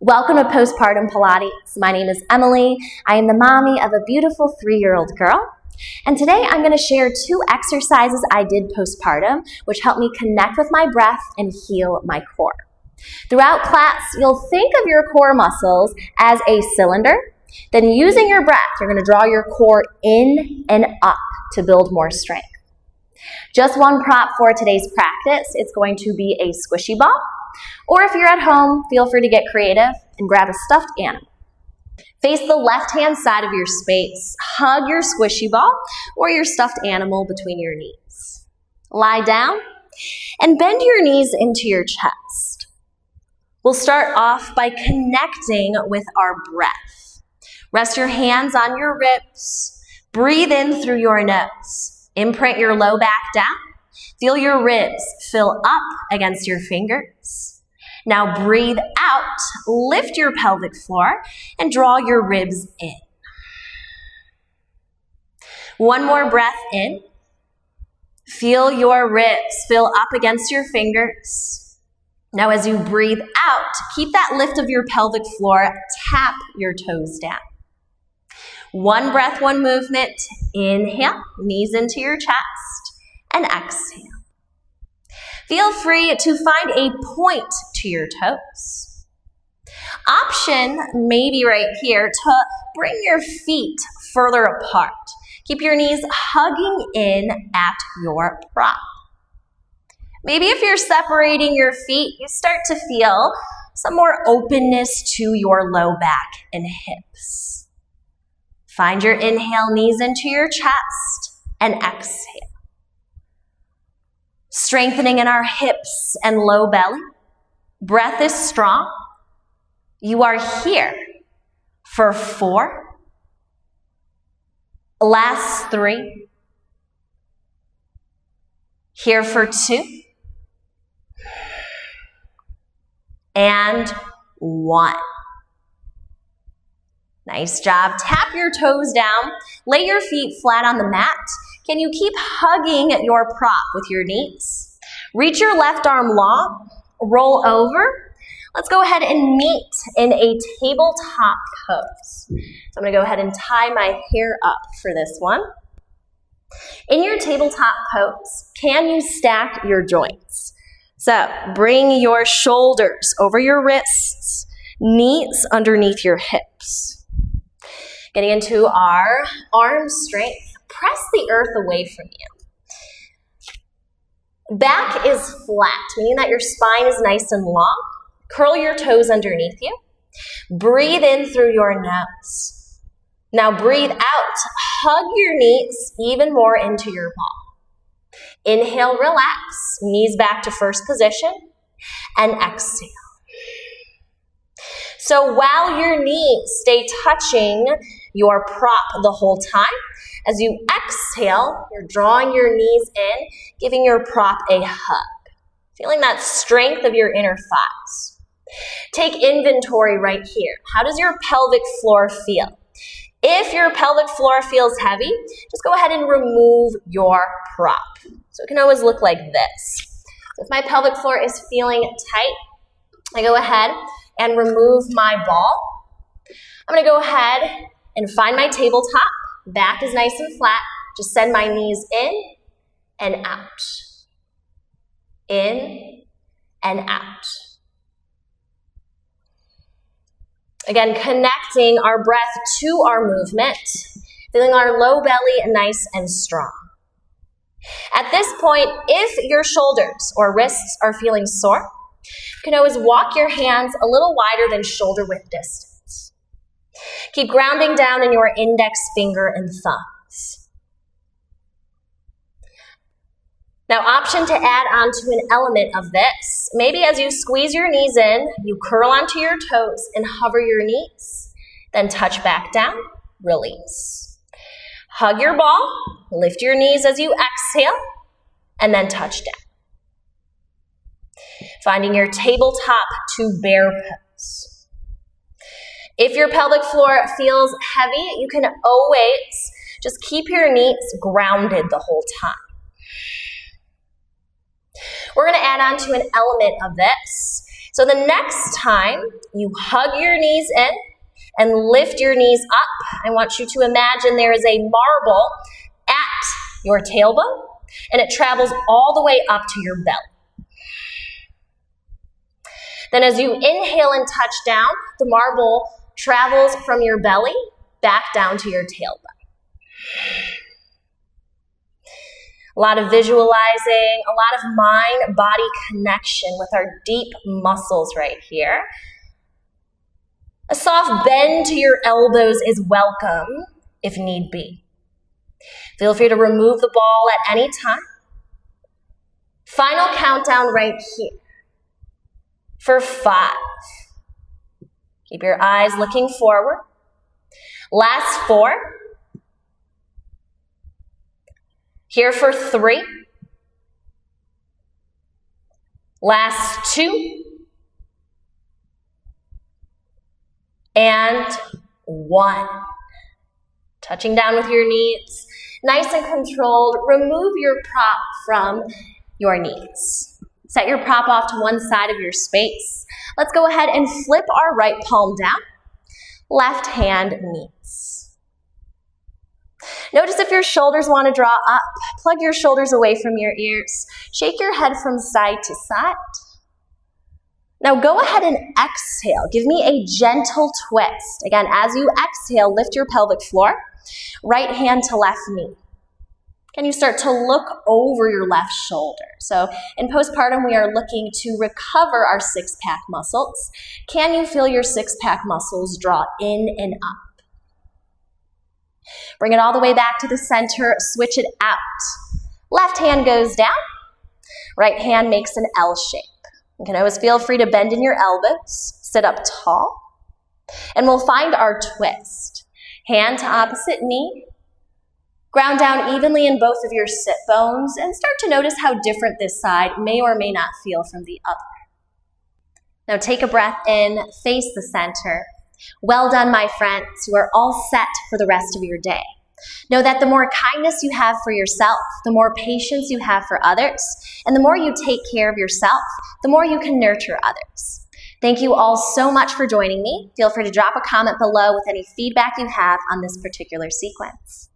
Welcome to Postpartum Pilates. My name is Emily. I am the mommy of a beautiful 3-year-old girl. And today I'm going to share 2 exercises I did postpartum, which help me connect with my breath and heal my core. Throughout class, you'll think of your core muscles as a cylinder. Then using your breath, you're going to draw your core in and up to build more strength. Just one prop for today's practice. It's going to be a squishy ball. Or if you're at home, feel free to get creative and grab a stuffed animal. Face the left-hand side of your space. Hug your squishy ball or your stuffed animal between your knees. Lie down and bend your knees into your chest. We'll start off by connecting with our breath. Rest your hands on your ribs. Breathe in through your nose. Imprint your low back down. Feel your ribs fill up against your fingers. Now breathe out, lift your pelvic floor, and draw your ribs in. One more breath in. Feel your ribs fill up against your fingers. Now as you breathe out, keep that lift of your pelvic floor, tap your toes down. One breath, one movement. Inhale, knees into your chest, and exhale. Feel free to find a point to your toes. Option maybe right here to bring your feet further apart. Keep your knees hugging in at your prop. Maybe if you're separating your feet, you start to feel some more openness to your low back and hips. Find your inhale, knees into your chest, and exhale. Strengthening in our hips and low belly. Breath is strong. You are here for 4. Last 3. Here for 2. And 1. Nice job. Tap your toes down. Lay your feet flat on the mat. Can you keep hugging your prop with your knees? Reach your left arm long. Roll over. Let's go ahead and meet in a tabletop pose. So I'm going to go ahead and tie my hair up for this one. In your tabletop pose, can you stack your joints? So bring your shoulders over your wrists, knees underneath your hips. Getting into our arm strength. Press the earth away from you. Back is flat, meaning that your spine is nice and long. Curl your toes underneath you. Breathe in through your nose. Now breathe out. Hug your knees even more into your ball. Inhale, relax. Knees back to first position. And exhale. So while your knees stay touching your prop the whole time, as you exhale, you're drawing your knees in, giving your prop a hug. Feeling that strength of your inner thighs. Take inventory right here. How does your pelvic floor feel? If your pelvic floor feels heavy, just go ahead and remove your prop. So it can always look like this. If my pelvic floor is feeling tight, I go ahead and remove my ball. I'm going to go ahead and find my tabletop. Back is nice and flat. Just send my knees in and out. In and out. Again, connecting our breath to our movement. Feeling our low belly nice and strong. At this point, if your shoulders or wrists are feeling sore, you can always walk your hands a little wider than shoulder width distance. Keep grounding down in your index finger and thumbs. Now, option to add on to an element of this. Maybe as you squeeze your knees in, you curl onto your toes and hover your knees. Then touch back down, release. Hug your ball, lift your knees as you exhale, and then touch down. Finding your tabletop to bear pose. If your pelvic floor feels heavy, you can always just keep your knees grounded the whole time. We're going to add on to an element of this. So So the next time you hug your knees in and lift your knees up, I want you to imagine there is a marble at your tailbone, and it travels all the way up to your belly. Then as you inhale and touch down, the marble travels from your belly back down to your tailbone. A lot of visualizing, a lot of mind-body connection with our deep muscles right here. A soft bend to your elbows is welcome if need be. Feel free to remove the ball at any time. Final countdown right here. For 5. Keep your eyes looking forward. Last 4. Here for 3. Last 2. And 1. Touching down with your knees. Nice and controlled. Remove your prop from your knees. Set your prop off to one side of your space. Let's go ahead and flip our right palm down. Left hand meets. Notice if your shoulders want to draw up. Plug your shoulders away from your ears. Shake your head from side to side. Now go ahead and exhale. Give me a gentle twist. Again, as you exhale, lift your pelvic floor. Right hand to left knee. Can you start to look over your left shoulder? So in postpartum, we are looking to recover our six-pack muscles. Can you feel your six-pack muscles draw in and up? Bring it all the way back to the center. Switch it out. Left hand goes down. Right hand makes an L shape. You can always feel free to bend in your elbows. Sit up tall. And we'll find our twist. Hand to opposite knee. Ground down evenly in both of your sit bones and start to notice how different this side may or may not feel from the other. Now take a breath in, face the center. Well done, my friends. You are all set for the rest of your day. Know that the more kindness you have for yourself, the more patience you have for others, and the more you take care of yourself, the more you can nurture others. Thank you all so much for joining me. Feel free to drop a comment below with any feedback you have on this particular sequence.